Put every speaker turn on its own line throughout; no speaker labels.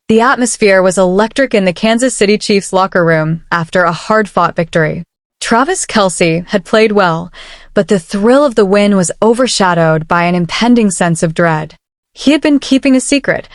The atmosphere was electric in the Kansas City Chiefs locker room after a hard-fought victory. Travis Kelce had played well, but the thrill of the win was overshadowed by an impending sense of dread. He had been keeping a secret,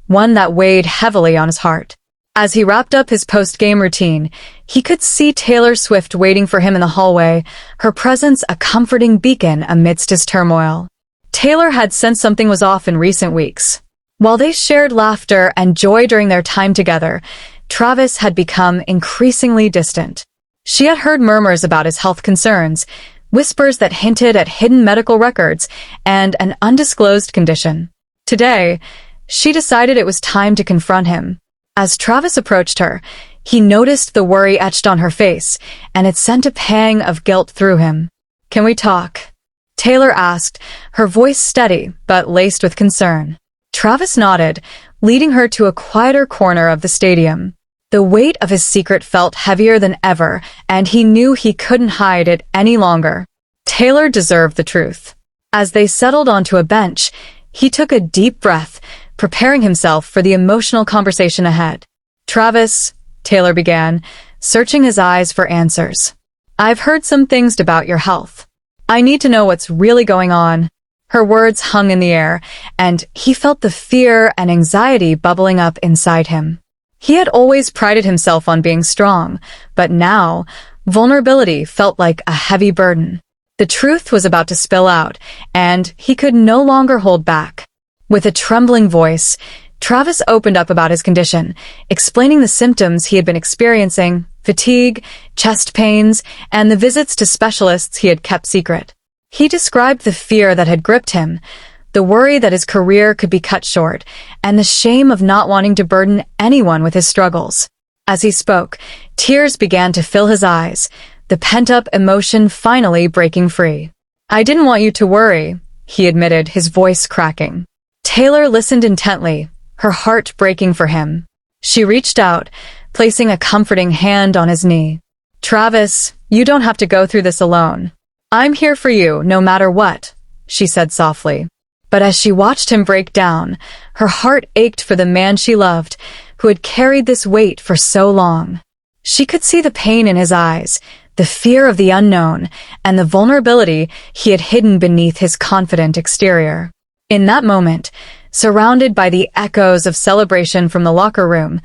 one that weighed heavily on his heart. As he wrapped up his post-game routine, he could see Taylor Swift waiting for him in the hallway, her presence a comforting beacon amidst his turmoil. Taylor had sensed something was off in recent weeks. While they shared laughter and joy during their time together, Travis had become increasingly distant. She had heard murmurs about his health concerns, whispers that hinted at hidden medical records and an undisclosed condition. Today, she decided it was time to confront him. As Travis approached her, he noticed the worry etched on her face, and it sent a pang of guilt through him. "Can we talk?" Taylor asked, her voice steady but laced with concern. Travis nodded, leading her to a quieter corner of the stadium. The weight of his secret felt heavier than ever, and he knew he couldn't hide it any longer. Taylor deserved the truth. As they settled onto a bench, he took a deep breath, preparing himself for the emotional conversation ahead. "Travis," Taylor began, searching his eyes for answers. "I've heard some things about your health. I need to know what's really going on." Her words hung in the air, and he felt the fear and anxiety bubbling up inside him. He had always prided himself on being strong, but now, vulnerability felt like a heavy burden. The truth was about to spill out, and he could no longer hold back. With a trembling voice, Travis opened up about his condition, explaining the symptoms he had been experiencing, fatigue, chest pains, and the visits to specialists he had kept secret. He described the fear that had gripped him, the worry that his career could be cut short, and the shame of not wanting to burden anyone with his struggles. As he spoke, tears began to fill his eyes, the pent-up emotion finally breaking free. "I didn't want you to worry," he admitted, his voice cracking. Taylor listened intently, her heart breaking for him. She reached out, placing a comforting hand on his knee. "Travis, you don't have to go through this alone. I'm here for you, no matter what," she said softly. But as she watched him break down, her heart ached for the man she loved, who had carried this weight for so long. She could see the pain in his eyes, the fear of the unknown, and the vulnerability he had hidden beneath his confident exterior. In that moment, surrounded by the echoes of celebration from the locker room,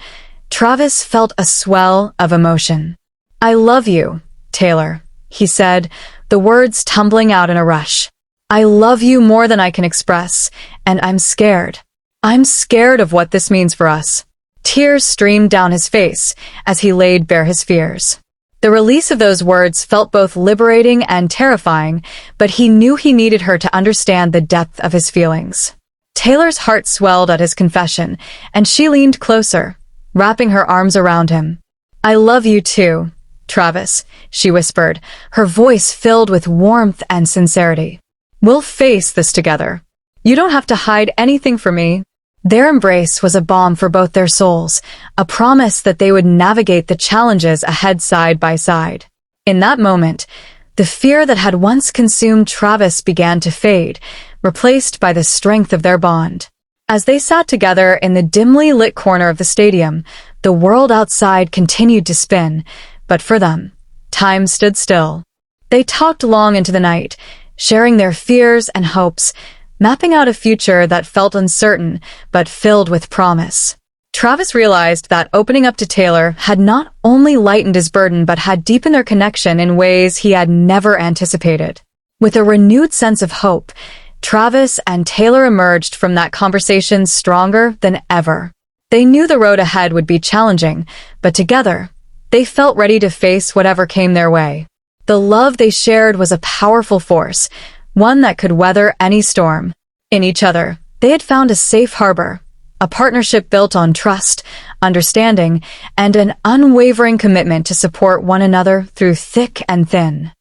Travis felt a swell of emotion. "I love you, Taylor," he said, the words tumbling out in a rush. "I love you more than I can express, and I'm scared. I'm scared of what this means for us." Tears streamed down his face as he laid bare his fears. The release of those words felt both liberating and terrifying, but he knew he needed her to understand the depth of his feelings. Taylor's heart swelled at his confession, and she leaned closer, wrapping her arms around him. "I love you too, Travis," she whispered, her voice filled with warmth and sincerity. "We'll face this together. You don't have to hide anything from me." Their embrace was a balm for both their souls, a promise that they would navigate the challenges ahead side by side. In that moment, the fear that had once consumed Travis began to fade, replaced by the strength of their bond. As they sat together in the dimly lit corner of the stadium, the world outside continued to spin, but for them, time stood still. They talked long into the night, sharing their fears and hopes, mapping out a future that felt uncertain but filled with promise. Travis realized that opening up to Taylor had not only lightened his burden but had deepened their connection in ways he had never anticipated. With a renewed sense of hope, Travis and Taylor emerged from that conversation stronger than ever. They knew the road ahead would be challenging, but together, they felt ready to face whatever came their way. The love they shared was a powerful force, one that could weather any storm. In each other, they had found a safe harbor, a partnership built on trust, understanding, and an unwavering commitment to support one another through thick and thin.